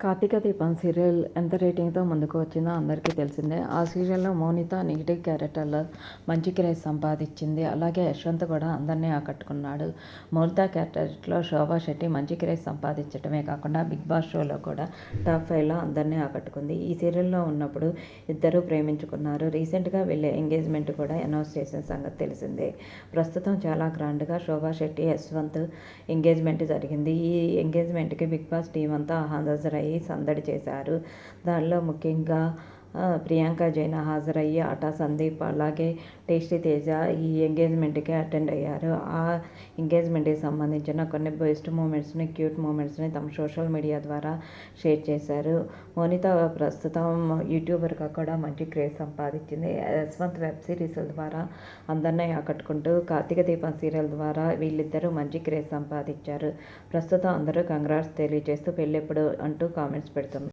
కార్తీక దీపం సీరియల్ ఎంత రేటింగ్తో ముందుకు వచ్చిందో అందరికీ తెలిసిందే. ఆ సీరియల్లో మౌనిత నెగిటివ్ క్యారెక్టర్లో మంచి క్రేజ్ సంపాదించింది. అలాగే యశ్వంత్ కూడా అందరినీ ఆకట్టుకున్నాడు. మౌనిత క్యారెక్టర్లో శోభా శెట్టి మంచి క్రేజ్ సంపాదించడమే కాకుండా బిగ్ బాస్ షోలో కూడా టాప్ 5లో అందరినీ ఆకట్టుకుంది. ఈ సీరియల్లో ఉన్నప్పుడు ఇద్దరూ ప్రేమించుకున్నారు. రీసెంట్గా వీళ్ళ ఎంగేజ్మెంట్ కూడా అనౌన్స్ చేసిన సంగతి తెలిసిందే. ప్రస్తుతం చాలా గ్రాండ్గా శోభా శెట్టి యశ్వంత్ ఎంగేజ్మెంట్ జరిగింది. ఈ ఎంగేజ్మెంట్కి బిగ్ బాస్ టీం అంతా హాజరయ్యి సందడి చేశారు. దానిలో ముఖ్యంగా ప్రియాంక జైన్ హాజరయ్యి ఆటా సందీప్ అలాగే టేస్టీ తేజ ఈ ఎంగేజ్మెంట్కి అటెండ్ అయ్యారు. ఆ ఎంగేజ్మెంట్కి సంబంధించిన కొన్ని బెస్ట్ మూమెంట్స్ని, క్యూట్ మూమెంట్స్ని తమ సోషల్ మీడియా ద్వారా షేర్ చేశారు. మౌనిత ప్రస్తుతం యూట్యూబర్గా కూడా మంచి క్రేజ్ సంపాదించింది. యశ్వంత్ వెబ్ సిరీస్ల ద్వారా అందరినీ ఆకట్టుకుంటూ కార్తీక దీపం సీరియల్ ద్వారా వీళ్ళిద్దరూ మంచి క్రేజ్ సంపాదించారు. ప్రస్తుతం అందరూ కంగ్రాట్స్ తెలియజేస్తూ పెళ్ళెప్పుడు అంటూ కామెంట్స్ పెడుతున్నారు.